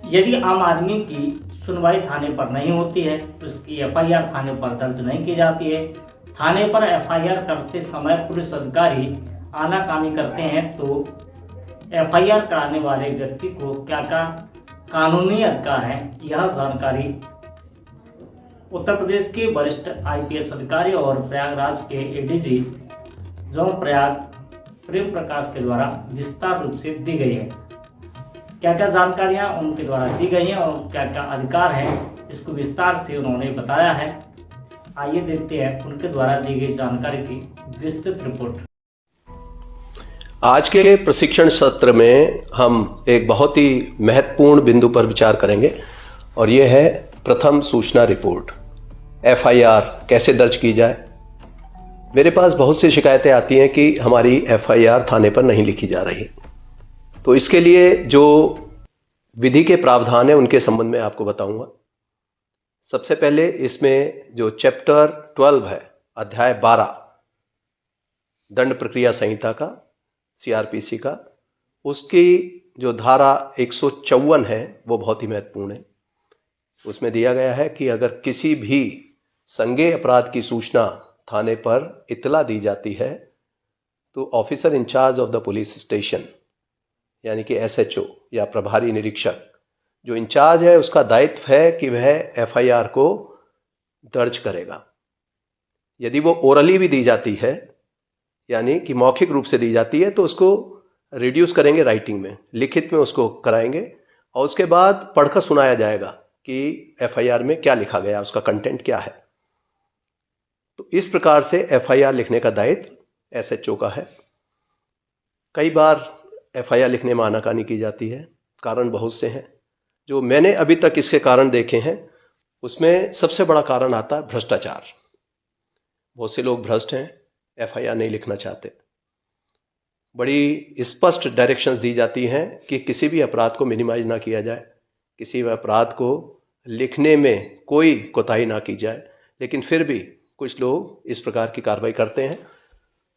यदि आम आदमी की सुनवाई थाने पर नहीं होती है तो उसकी एफआईआर थाने पर दर्ज नहीं की जाती है। थाने पर एफआईआर करते समय पुलिस अधिकारी आनाकानी करते हैं तो एफआईआर कराने वाले व्यक्ति को क्या क्या कानूनी अधिकार है, यह जानकारी उत्तर प्रदेश के वरिष्ठ आईपीएस अधिकारी और प्रयागराज के एडीजी जोन प्रयाग प्रेम प्रकाश के द्वारा विस्तार रूप से दी गई है। क्या क्या जानकारियां उनके द्वारा दी गई हैं और क्या क्या अधिकार हैं, इसको विस्तार से उन्होंने बताया है। आइए देखते हैं उनके द्वारा दी गई जानकारी की विस्तृत रिपोर्ट। आज के प्रशिक्षण सत्र में हम एक बहुत ही महत्वपूर्ण बिंदु पर विचार करेंगे और यह है प्रथम सूचना रिपोर्ट। एफआईआर कैसे दर्ज की जाए। मेरे पास बहुत सी शिकायतें आती हैं कि हमारी एफआईआर थाने पर नहीं लिखी जा रही, तो इसके लिए जो विधि के प्रावधान है उनके संबंध में आपको बताऊंगा। सबसे पहले इसमें जो चैप्टर 12 है, अध्याय 12 दंड प्रक्रिया संहिता का, सीआरपीसी का, उसकी जो धारा 154 है वो बहुत ही महत्वपूर्ण है। उसमें दिया गया है कि अगर किसी भी संज्ञेय अपराध की सूचना थाने पर इतला दी जाती है तो officer incharge of the police station यानी कि एसएचओ या प्रभारी निरीक्षक जो इंचार्ज है उसका दायित्व है कि वह एफआईआर को दर्ज करेगा। यदि वो ओरली भी दी जाती है यानी कि मौखिक रूप से दी जाती है तो उसको रिड्यूस करेंगे राइटिंग में, लिखित में उसको कराएंगे और उसके बाद पढ़कर सुनाया जाएगा कि एफआईआर में क्या लिखा गया, उसका कंटेंट क्या है। तो इस प्रकार से एफआईआर लिखने का दायित्व एसएचओ का है। कई बार एफआईआर लिखने में आनाकानी की जाती है, कारण बहुत से हैं। जो मैंने अभी तक इसके कारण देखे हैं उसमें सबसे बड़ा कारण आता है भ्रष्टाचार। बहुत से लोग भ्रष्ट हैं, एफआईआर नहीं लिखना चाहते। बड़ी स्पष्ट डायरेक्शंस दी जाती हैं कि किसी भी अपराध को मिनिमाइज ना किया जाए, किसी भी अपराध को लिखने में कोई कोताही ना की जाए, लेकिन फिर भी कुछ लोग इस प्रकार की कार्रवाई करते हैं।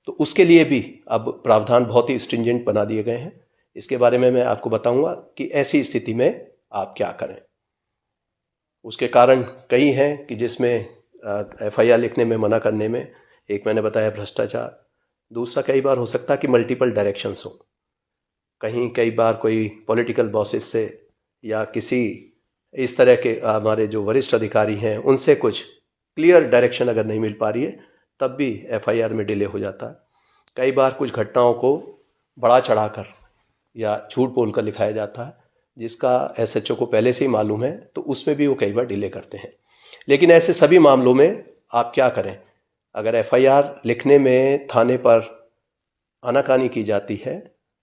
तो उसके लिए भी अब प्रावधान बहुत ही स्ट्रिंजेंट बना दिए गए हैं। इसके बारे में मैं आपको बताऊंगा कि ऐसी स्थिति में आप क्या करें। उसके कारण कई हैं कि जिसमें एफआईआर लिखने में मना करने में, एक मैंने बताया भ्रष्टाचार, दूसरा कई बार हो सकता है कि मल्टीपल डायरेक्शंस हो। कई बार कोई पॉलिटिकल बॉसेस से या किसी इस तरह के हमारे जो वरिष्ठ अधिकारी हैं उनसे कुछ क्लियर डायरेक्शन अगर नहीं मिल पा रही है तब भी एफआईआर में डिले हो जाता है। कई बार कुछ घटनाओं को बढ़ा चढ़ाकर या झूठ बोलकर लिखाया जाता है जिसका एसएचओ को पहले से ही मालूम है, तो उसमें भी वो कई बार डिले करते हैं। लेकिन ऐसे सभी मामलों में आप क्या करें। अगर एफआईआर लिखने में थाने पर आनाकानी की जाती है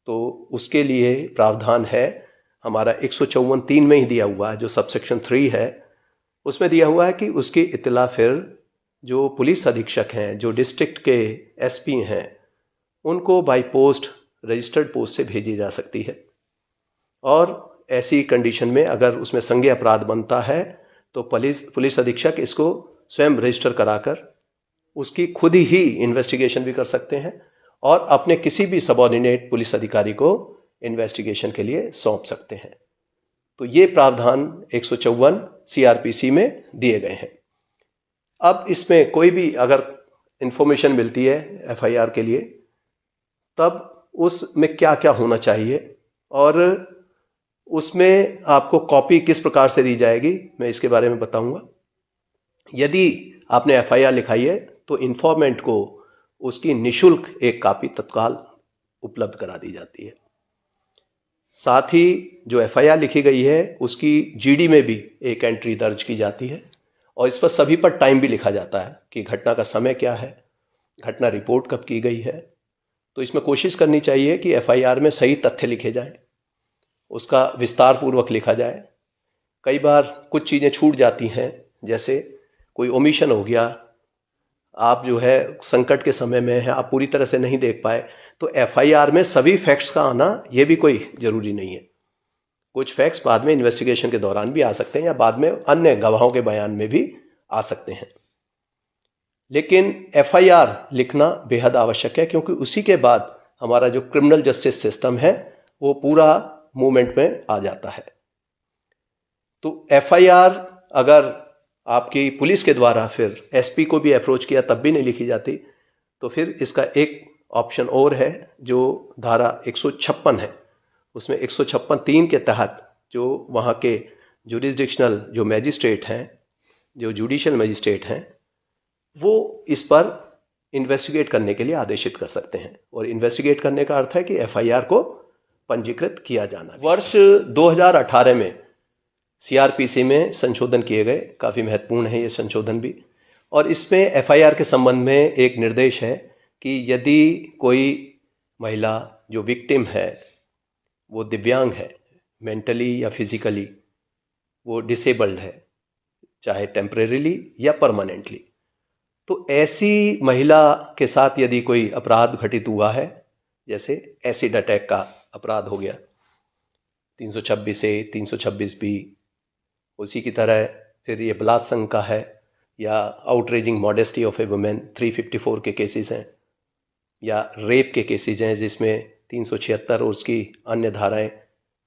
तो उसके लिए प्रावधान है हमारा 154(3) में ही दिया हुआ है, जो सबसेक्शन 3 है उसमें दिया हुआ है कि उसकी इत्तला फिर जो पुलिस अधीक्षक हैं, जो डिस्ट्रिक्ट के एसपी हैं, उनको बाय पोस्ट, रजिस्टर्ड पोस्ट से भेजी जा सकती है। और ऐसी कंडीशन में अगर उसमें संज्ञेय अपराध बनता है तो पुलिस अधीक्षक इसको स्वयं रजिस्टर कराकर उसकी खुद ही इन्वेस्टिगेशन भी कर सकते हैं और अपने किसी भी सबऑर्डिनेट पुलिस अधिकारी को इन्वेस्टिगेशन के लिए सौंप सकते हैं। तो ये प्रावधान 154 सीआरपीसी में दिए गए हैं। अब इसमें कोई भी अगर इंफॉर्मेशन मिलती है एफआईआर के लिए तब उसमें क्या क्या होना चाहिए और उसमें आपको कॉपी किस प्रकार से दी जाएगी, मैं इसके बारे में बताऊंगा। यदि आपने एफआईआर लिखाई है तो इन्फॉर्मेंट को उसकी निशुल्क एक कॉपी तत्काल उपलब्ध करा दी जाती है। साथ ही जो एफआईआर लिखी गई है उसकी जीडी में भी एक एंट्री दर्ज की जाती है और इस पर सभी पर टाइम भी लिखा जाता है कि घटना का समय क्या है, घटना रिपोर्ट कब की गई है। तो इसमें कोशिश करनी चाहिए कि एफआईआर में सही तथ्य लिखे जाएं, उसका विस्तार पूर्वक लिखा जाए। कई बार कुछ चीज़ें छूट जाती हैं, जैसे कोई ओमिशन हो गया, आप जो है संकट के समय में है, आप पूरी तरह से नहीं देख पाए, तो एफआईआर में सभी फैक्ट्स का आना ये भी कोई ज़रूरी नहीं है। कुछ फैक्ट्स बाद में इन्वेस्टिगेशन के दौरान भी आ सकते हैं या बाद में अन्य गवाहों के बयान में भी आ सकते हैं। लेकिन एफआईआर लिखना बेहद आवश्यक है क्योंकि उसी के बाद हमारा जो क्रिमिनल जस्टिस सिस्टम है वो पूरा मूवमेंट में आ जाता है। तो एफआईआर अगर आपकी पुलिस के द्वारा फिर एसपी को भी अप्रोच किया तब भी नहीं लिखी जाती, तो फिर इसका एक ऑप्शन और है जो धारा 156 है, उसमें 156(3) के तहत जो वहाँ के जुरिस्डिक्शनल जो मैजिस्ट्रेट हैं, जो जुडिशियल मैजिस्ट्रेट हैं, वो इस पर इन्वेस्टिगेट करने के लिए आदेशित कर सकते हैं। और इन्वेस्टिगेट करने का अर्थ है कि एफआईआर को पंजीकृत किया जाना। वर्ष 2018 में सीआरपीसी में संशोधन किए गए, काफ़ी महत्वपूर्ण है ये संशोधन भी, और इसमें एफआईआर के संबंध में एक निर्देश है कि यदि कोई महिला जो विक्टिम है वो दिव्यांग है, मेंटली या फिजिकली वो डिसेबल्ड है, चाहे टेम्परेरीली या परमानेंटली, तो ऐसी महिला के साथ यदि कोई अपराध घटित हुआ है, जैसे एसिड अटैक का अपराध हो गया 326 ए 326 बी, उसी की तरह फिर ये बलात्संग का है, या outraging modesty of A women 354 के केसेस हैं, या रेप के केसेस हैं जिसमें 376 और उसकी अन्य धाराएं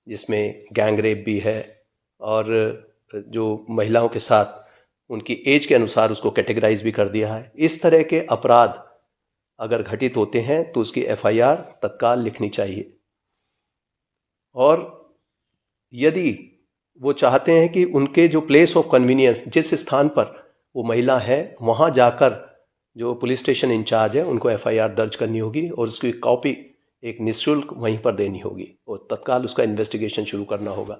जिसमें गैंग रेप भी है, और जो महिलाओं के साथ उनकी एज के अनुसार उसको कैटेगराइज भी कर दिया है। इस तरह के अपराध अगर घटित होते हैं तो उसकी एफआईआर तत्काल लिखनी चाहिए। और यदि वो चाहते हैं कि उनके जो प्लेस ऑफ कन्वीनियंस, जिस स्थान पर वो महिला है, वहाँ जाकर जो पुलिस स्टेशन इंचार्ज है उनको एफआईआर दर्ज करनी होगी और उसकी कॉपी एक निःशुल्क वहीं पर देनी होगी और तत्काल उसका इन्वेस्टिगेशन शुरू करना होगा।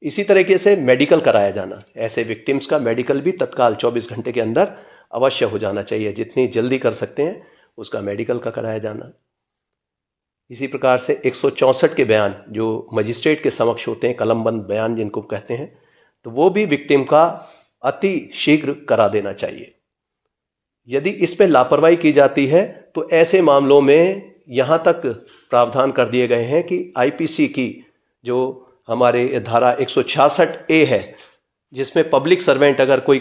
इसी तरीके से मेडिकल कराया जाना, ऐसे विक्टिम्स का मेडिकल भी तत्काल 24 घंटे के अंदर अवश्य हो जाना चाहिए, जितनी जल्दी कर सकते हैं उसका मेडिकल का कराया जाना। इसी प्रकार से 164 के बयान जो मजिस्ट्रेट के समक्ष होते हैं, कलमबंद बयान जिनको कहते हैं, तो वो भी विक्टिम का अति शीघ्र करा देना चाहिए। यदि इस पर लापरवाही की जाती है तो ऐसे मामलों में यहाँ तक प्रावधान कर दिए गए हैं कि आईपीसी की जो हमारे धारा 166 ए है, जिसमें पब्लिक सर्वेंट अगर कोई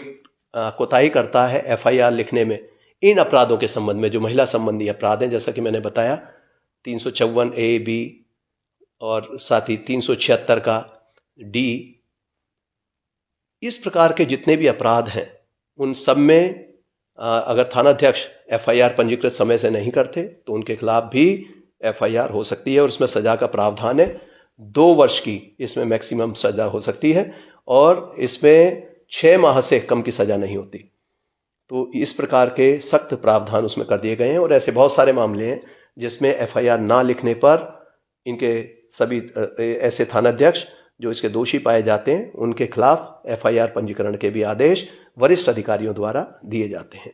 कोताही करता है एफआईआर लिखने में इन अपराधों के संबंध में, जो महिला संबंधी अपराध हैं, जैसा कि मैंने बताया 354 ए बी और साथ ही 376 का डी, इस प्रकार के जितने भी अपराध हैं उन सब में अगर थानाध्यक्ष एफआईआर पंजीकृत समय से नहीं करते तो उनके खिलाफ भी एफआईआर हो सकती है और उसमें सजा का प्रावधान है 2 वर्ष की, इसमें मैक्सिमम सजा हो सकती है और इसमें 6 माह से कम की सजा नहीं होती। तो इस प्रकार के सख्त प्रावधान उसमें कर दिए गए हैं और ऐसे बहुत सारे मामले हैं जिसमें एफआईआर ना लिखने पर इनके सभी ऐसे थानाध्यक्ष जो इसके दोषी पाए जाते हैं उनके खिलाफ एफआईआर पंजीकरण के भी आदेश वरिष्ठ अधिकारियों द्वारा दिए जाते हैं।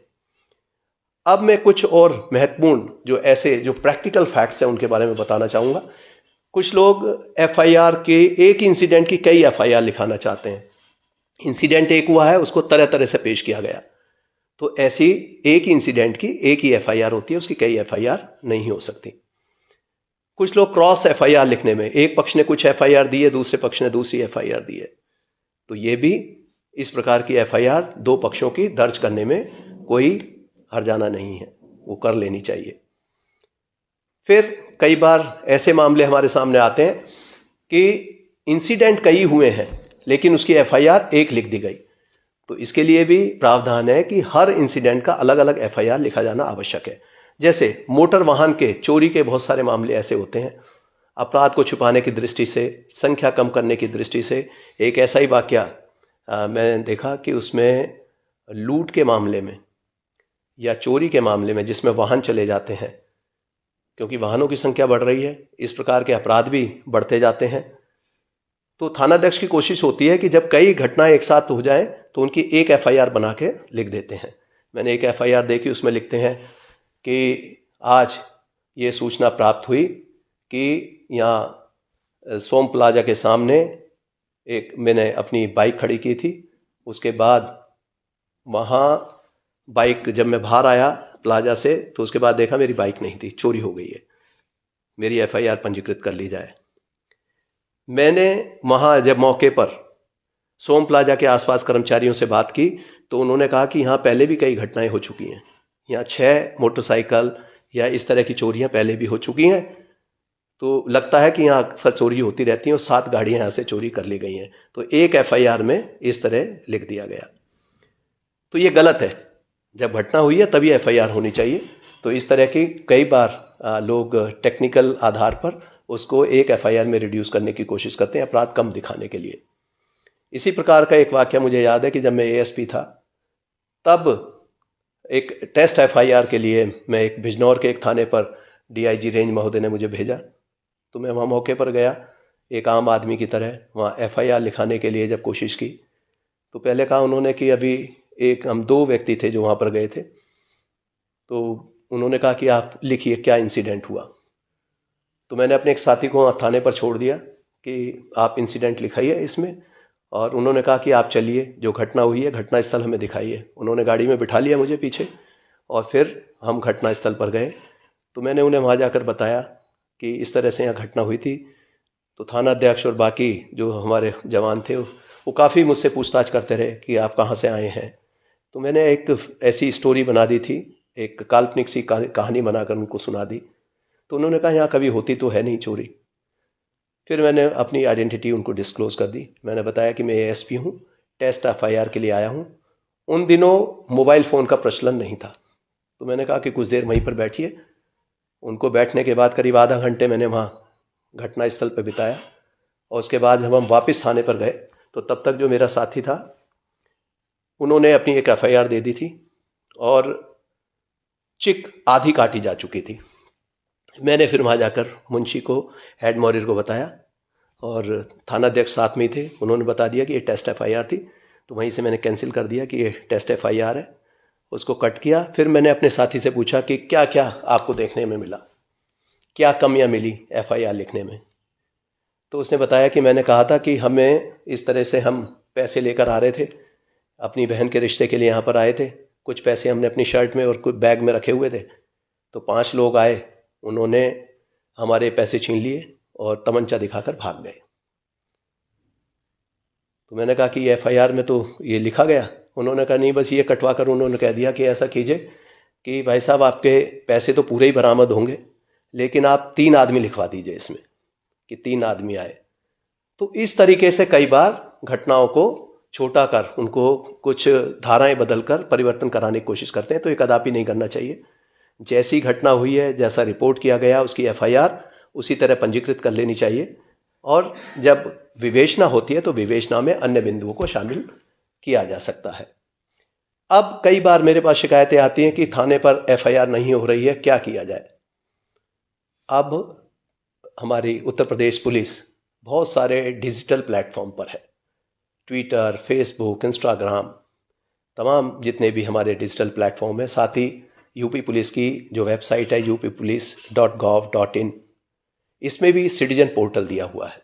अब मैं कुछ और महत्वपूर्ण जो ऐसे जो प्रैक्टिकल फैक्ट्स हैं उनके बारे में बताना चाहूँगा। कुछ लोग एफआईआर के एक इंसिडेंट की कई एफआईआर लिखाना चाहते हैं। इंसिडेंट एक हुआ है, उसको तरह तरह से पेश किया गया, तो ऐसी एक इंसिडेंट की एक ही एफआईआर होती है, उसकी कई एफआईआर नहीं हो सकती। कुछ लोग क्रॉस एफआईआर लिखने में, एक पक्ष ने कुछ एफआईआर दी है, दूसरे पक्ष ने दूसरी एफआईआर दी है, तो ये भी इस प्रकार की एफआईआर 2 पक्षों की दर्ज करने में कोई हर्जाना नहीं है, वो कर लेनी चाहिए। फिर कई बार ऐसे मामले हमारे सामने आते हैं कि इंसिडेंट कई हुए हैं लेकिन उसकी एफआईआर एक लिख दी गई, तो इसके लिए भी प्रावधान है कि हर इंसिडेंट का अलग अलग एफआईआर लिखा जाना आवश्यक है। जैसे मोटर वाहन के चोरी के बहुत सारे मामले ऐसे होते हैं, अपराध को छुपाने की दृष्टि से, संख्या कम करने की दृष्टि से। एक ऐसा ही वाकया मैंने देखा कि उसमें लूट के मामले में या चोरी के मामले में जिसमें वाहन चले जाते हैं, क्योंकि वाहनों की संख्या बढ़ रही है, इस प्रकार के अपराध भी बढ़ते जाते हैं, तो थानाध्यक्ष की कोशिश होती है कि जब कई घटनाएं एक साथ हो जाएं तो उनकी एक एफआईआर बना के लिख देते हैं। मैंने एक एफआईआर देखी, उसमें लिखते हैं कि आज ये सूचना प्राप्त हुई कि यहाँ सोम प्लाजा के सामने एक मैंने अपनी बाइक खड़ी की थी, उसके बाद वहाँ बाइक जब मैं बाहर आया प्लाजा से तो उसके बाद देखा मेरी बाइक नहीं थी, चोरी हो गई है, मेरी एफआईआर पंजीकृत कर ली जाए। मैंने वहाँ जब मौके पर सोम प्लाजा के आसपास कर्मचारियों से बात की तो उन्होंने कहा कि यहाँ पहले भी कई घटनाएं हो चुकी हैं, यहाँ 6 मोटरसाइकिल या इस तरह की चोरियां पहले भी हो चुकी हैं, तो लगता है कि यहाँ अक्सर चोरी होती रहती है और 7 गाड़ियाँ यहाँ से चोरी कर ली गई हैं। तो एक FIR में इस तरह लिख दिया गया। तो ये गलत है। जब घटना हुई है तभी FIR होनी चाहिए। तो इस तरह की कई बार लोग टेक्निकल आधार पर उसको एक FIR में रिड्यूस करने की कोशिश करते हैं, अपराध कम दिखाने के लिए। इसी प्रकार का एक वाक्य मुझे याद है कि जब मैं ASP था तब एक टेस्ट FIR के लिए मैं एक बिजनौर के एक थाने पर DIG रेंज महोदय ने मुझे भेजा। तो मैं वहाँ मौके पर गया एक आम आदमी की तरह। वहाँ FIR लिखाने के लिए जब कोशिश की तो पहले कहा उन्होंने कि अभी हम 2 व्यक्ति थे जो वहाँ पर गए थे। तो उन्होंने कहा कि आप लिखिए क्या इंसिडेंट हुआ। तो मैंने अपने एक साथी को थाने पर छोड़ दिया कि आप इंसिडेंट लिखाइए इसमें, और उन्होंने कहा कि आप चलिए जो घटना हुई है घटना स्थल हमें दिखाइए। उन्होंने गाड़ी में बिठा लिया मुझे पीछे और फिर हम घटना स्थल पर गए। तो मैंने उन्हें वहाँ जाकर बताया कि इस तरह से यहाँ घटना हुई थी। तो थाना अध्यक्ष और बाकी जो हमारे जवान थे वो काफ़ी मुझसे पूछताछ करते रहे कि आप कहाँ से आए हैं। तो मैंने एक ऐसी स्टोरी बना दी थी, एक काल्पनिक सी कहानी बनाकर उनको सुना दी। तो उन्होंने कहा यहाँ कभी होती तो है नहीं चोरी। फिर मैंने अपनी आइडेंटिटी उनको डिस्क्लोज़ कर दी। मैंने बताया कि मैं ASP हूँ, टेस्ट FIR के लिए आया हूँ। उन दिनों मोबाइल फ़ोन का प्रचलन नहीं था। तो मैंने कहा कि कुछ देर वहीं पर बैठिए। उनको बैठने के बाद करीब आधा घंटे मैंने वहाँ घटना स्थल पर बिताया, और उसके बाद जब हम वापस थाने पर गए तो तब तक जो मेरा साथी था उन्होंने अपनी एक FIR दे दी थी और चिक आधी काटी जा चुकी थी। मैंने फिर वहाँ जाकर मुंशी को, हेड मॉरियर को बताया, और थाना अध्यक्ष साथ में ही थे। उन्होंने बता दिया कि ये टेस्ट FIR थी। तो वहीं से मैंने कैंसिल कर दिया कि ये टेस्ट FIR है, उसको कट किया। फिर मैंने अपने साथी से पूछा कि क्या क्या आपको देखने में मिला, क्या कमियां मिली FIR लिखने में। तो उसने बताया कि मैंने कहा था कि हमें इस तरह से हम पैसे लेकर आ रहे थे, अपनी बहन के रिश्ते के लिए यहाँ पर आए थे। कुछ पैसे हमने अपनी शर्ट में और कुछ बैग में रखे हुए थे। तो 5 लोग आए, उन्होंने हमारे पैसे छीन लिए और तमंचा दिखाकर भाग गए। तो मैंने कहा कि FIR में तो ये लिखा गया। उन्होंने कहा नहीं, बस ये कटवा कर उन्होंने कह दिया कि ऐसा कीजिए कि भाई साहब आपके पैसे तो पूरे ही बरामद होंगे, लेकिन आप 3 आदमी लिखवा दीजिए इसमें कि 3 आदमी आए। तो इस तरीके से कई बार घटनाओं को छोटा कर उनको कुछ धाराएं बदलकर परिवर्तन कराने की कोशिश करते हैं। तो ये कदापि नहीं करना चाहिए। जैसी घटना हुई है, जैसा रिपोर्ट किया गया, उसकी FIR उसी तरह पंजीकृत कर लेनी चाहिए, और जब विवेचना होती है तो विवेचना में अन्य बिंदुओं को शामिल किया जा सकता है। अब कई बार मेरे पास शिकायतें आती हैं कि थाने पर FIR नहीं हो रही है, क्या किया जाए। अब हमारी उत्तर प्रदेश पुलिस बहुत सारे डिजिटल प्लेटफॉर्म पर है, ट्विटर, फेसबुक, इंस्टाग्राम, तमाम जितने भी हमारे डिजिटल प्लेटफॉर्म है। साथ ही यूपी पुलिस की जो वेबसाइट है uppolice.gov.in, इसमें भी सिटीजन पोर्टल दिया हुआ है।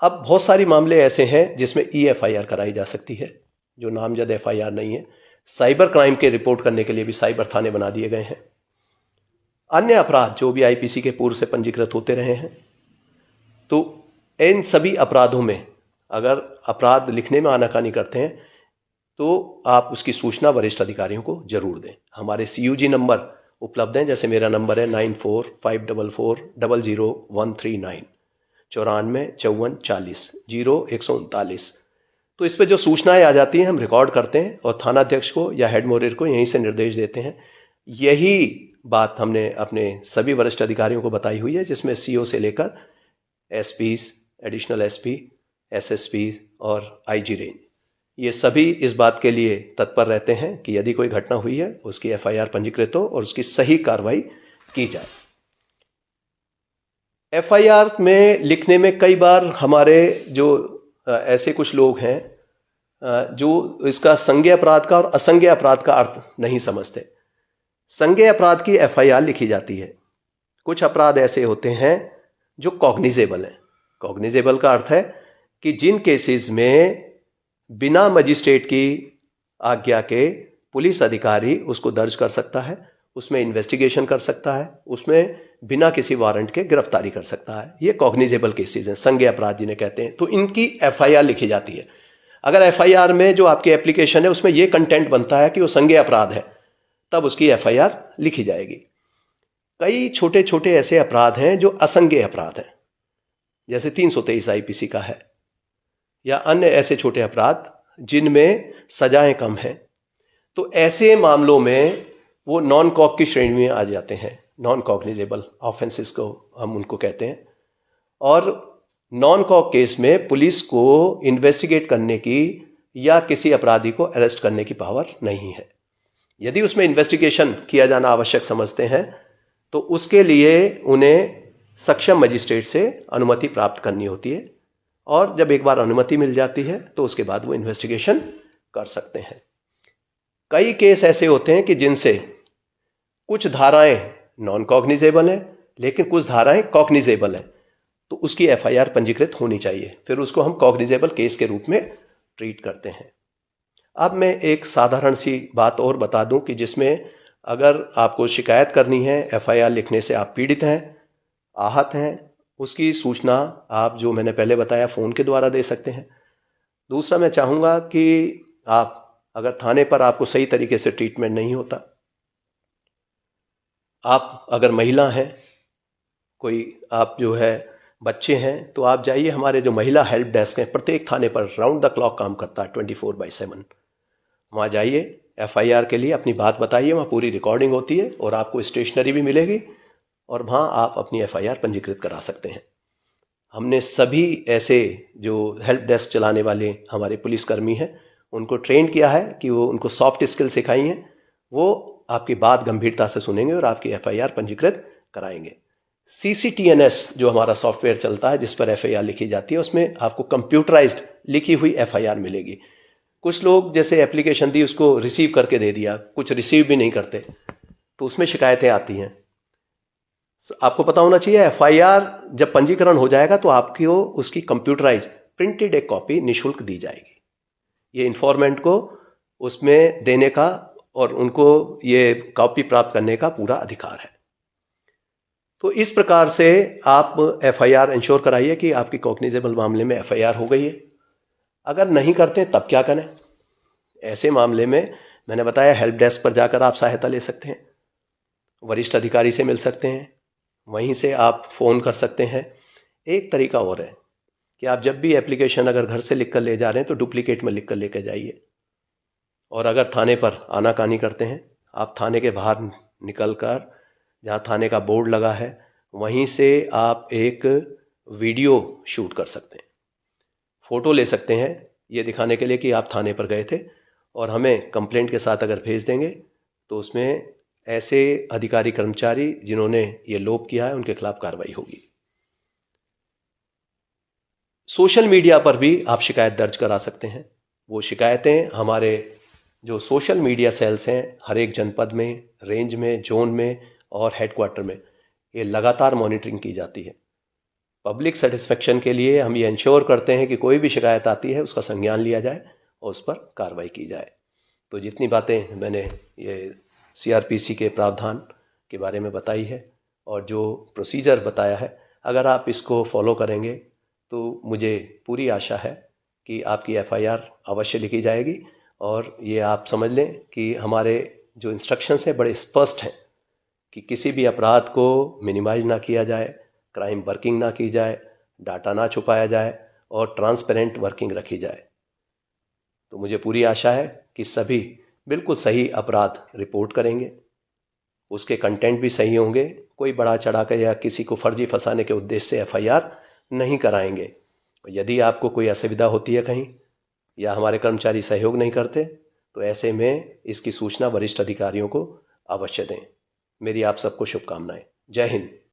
अब बहुत सारे मामले ऐसे हैं जिसमें EFIR कराई जा सकती है, जो नामजद FIR नहीं है। साइबर क्राइम के रिपोर्ट करने के लिए भी साइबर थाने बना दिए गए हैं। अन्य अपराध जो भी IPC के पूर्व से पंजीकृत होते रहे हैं, तो इन सभी अपराधों में अगर अपराध लिखने में आनाकानी करते हैं तो आप उसकी सूचना वरिष्ठ अधिकारियों को जरूर दें। हमारे CUG नंबर उपलब्ध हैं, जैसे मेरा नंबर है 9454400139 945440 तो इस पर जो सूचनाएं आ जाती हैं हम रिकॉर्ड करते हैं और थानाध्यक्ष को या हेड मॉरियर को यहीं से निर्देश देते हैं। यही बात हमने अपने सभी वरिष्ठ अधिकारियों को बताई हुई है, जिसमें CO से लेकर SPs, एडिशनल SP, SSP और IG रेंज, ये सभी इस बात के लिए तत्पर रहते हैं कि यदि कोई घटना हुई है उसकी FIR पंजीकृत हो और उसकी सही कार्रवाई की जाए। FIR में लिखने में कई बार हमारे जो ऐसे कुछ लोग हैं जो इसका संज्ञेय अपराध का और असंज्ञेय अपराध का अर्थ नहीं समझते। संज्ञेय अपराध की FIR लिखी जाती है। कुछ अपराध ऐसे होते हैं जो कॉग्निजेबल हैं। कॉग्निजेबल का अर्थ है कि जिन केसेस में बिना मजिस्ट्रेट की आज्ञा के पुलिस अधिकारी उसको दर्ज कर सकता है, उसमें इन्वेस्टिगेशन कर सकता है, उसमें बिना किसी वारंट के गिरफ्तारी कर सकता है। ये कॉग्निजेबल केसेस हैं, संज्ञेय अपराध जिन्हें कहते हैं। तो इनकी FIR लिखी जाती है। अगर FIR में जो आपकी एप्लीकेशन है उसमें ये कंटेंट बनता है कि वो संज्ञेय अपराध है, तब उसकी FIR लिखी जाएगी। कई छोटे छोटे ऐसे अपराध हैं जो असंज्ञेय अपराध हैं, जैसे 323 आईपीसी का है, या अन्य ऐसे छोटे अपराध जिनमें सजाएं कम हैं। तो ऐसे मामलों में वो नॉन कॉग की श्रेणी में आ जाते हैं, नॉन कॉग्निजेबल ऑफेंसेस को हम उनको कहते हैं। और नॉन कॉग केस में पुलिस को इन्वेस्टिगेट करने की या किसी अपराधी को अरेस्ट करने की पावर नहीं है। यदि उसमें इन्वेस्टिगेशन किया जाना आवश्यक समझते हैं तो उसके लिए उन्हें सक्षम मजिस्ट्रेट से अनुमति प्राप्त करनी होती है, और जब एक बार अनुमति मिल जाती है तो उसके बाद वो इन्वेस्टिगेशन कर सकते हैं। कई केस ऐसे होते हैं कि जिनसे कुछ धाराएं नॉन कॉग्निजेबल हैं लेकिन कुछ धाराएं कॉग्निजेबल हैं, तो उसकी एफआईआर पंजीकृत होनी चाहिए, फिर उसको हम कॉग्निजेबल केस के रूप में ट्रीट करते हैं। अब मैं एक साधारण सी बात और बता दूं कि जिसमें अगर आपको शिकायत करनी है, एफआईआर लिखने से आप पीड़ित हैं, आहत हैं, उसकी सूचना आप जो मैंने पहले बताया फ़ोन के द्वारा दे सकते हैं। दूसरा, मैं चाहूँगा कि आप अगर थाने पर आपको सही तरीके से ट्रीटमेंट नहीं होता, आप अगर महिला हैं, कोई आप जो है बच्चे हैं, तो आप जाइए, हमारे जो महिला हेल्प डेस्क हैं प्रत्येक थाने पर राउंड द क्लॉक काम करता है 24/7। वहाँ जाइए, एफआईआर के लिए अपनी बात बताइए, वहाँ पूरी रिकॉर्डिंग होती है और आपको स्टेशनरी भी मिलेगी, और वहाँ आप अपनी एफआईआर पंजीकृत करा सकते हैं। हमने सभी ऐसे जो हेल्प डेस्क चलाने वाले हमारे पुलिसकर्मी हैं उनको ट्रेन किया है कि वो उनको सॉफ्ट स्किल सिखाई हैं, वो आपकी बात गंभीरता से सुनेंगे और आपकी एफआईआर पंजीकृत कराएंगे। CCTNS जो हमारा सॉफ्टवेयर चलता है जिस पर एफआईआर लिखी जाती है, उसमें आपको कंप्यूटराइज्ड लिखी हुई एफआईआर मिलेगी। कुछ लोग जैसे एप्लीकेशन दी उसको रिसीव करके दे दिया, कुछ रिसीव भी नहीं करते, तो उसमें शिकायतें आती हैं। आपको पता होना चाहिए एफआईआर जब पंजीकरण हो जाएगा तो आपको उसकी कंप्यूटराइज प्रिंटेड एक कॉपी निःशुल्क दी जाएगी। ये इन्फॉर्मेंट को उसमें देने का और उनको ये कॉपी प्राप्त करने का पूरा अधिकार है। तो इस प्रकार से आप एफआईआर इंश्योर कराइए कि आपकी कॉग्निजेबल मामले में एफआईआर हो गई है। अगर नहीं करते तब क्या करें? ऐसे मामले में मैंने बताया हेल्प डेस्क पर जाकर आप सहायता ले सकते हैं, वरिष्ठ अधिकारी से मिल सकते हैं, वहीं से आप फ़ोन कर सकते हैं। एक तरीका और है कि आप जब भी एप्लीकेशन अगर घर से लिख कर ले जा रहे हैं तो डुप्लीकेट में लिख कर लेकर जाइए, और अगर थाने पर आनाकानी करते हैं, आप थाने के बाहर निकल कर जहाँ थाने का बोर्ड लगा है वहीं से आप एक वीडियो शूट कर सकते हैं, फ़ोटो ले सकते हैं ये दिखाने के लिए कि आप थाने पर गए थे, और हमें कंप्लेंट के साथ अगर भेज देंगे तो उसमें ऐसे अधिकारी कर्मचारी जिन्होंने ये लोप किया है उनके खिलाफ कार्रवाई होगी। सोशल मीडिया पर भी आप शिकायत दर्ज करा सकते हैं। वो शिकायतें हमारे जो सोशल मीडिया सेल्स हैं हर एक जनपद में, रेंज में, जोन में और हेडक्वार्टर में, ये लगातार मॉनिटरिंग की जाती है। पब्लिक सेटिस्फेक्शन के लिए हम ये इंश्योर करते हैं कि कोई भी शिकायत आती है उसका संज्ञान लिया जाए और उस पर कार्रवाई की जाए। तो जितनी बातें मैंने ये CRPC के प्रावधान के बारे में बताई है और जो प्रोसीजर बताया है, अगर आप इसको फॉलो करेंगे तो मुझे पूरी आशा है कि आपकी FIR अवश्य लिखी जाएगी। और ये आप समझ लें कि हमारे जो इंस्ट्रक्शंस हैं बड़े स्पष्ट हैं कि किसी भी अपराध को मिनिमाइज ना किया जाए, क्राइम वर्किंग ना की जाए, डाटा ना छुपाया जाए और ट्रांसपेरेंट वर्किंग रखी जाए। तो मुझे पूरी आशा है कि सभी बिल्कुल सही अपराध रिपोर्ट करेंगे, उसके कंटेंट भी सही होंगे, कोई बढ़ा चढ़ा कर या किसी को फर्जी फंसाने के उद्देश्य से FIR नहीं कराएंगे। यदि आपको कोई असुविधा होती है कहीं या हमारे कर्मचारी सहयोग नहीं करते तो ऐसे में इसकी सूचना वरिष्ठ अधिकारियों को अवश्य दें। मेरी आप सबको शुभकामनाएं। जय हिंद।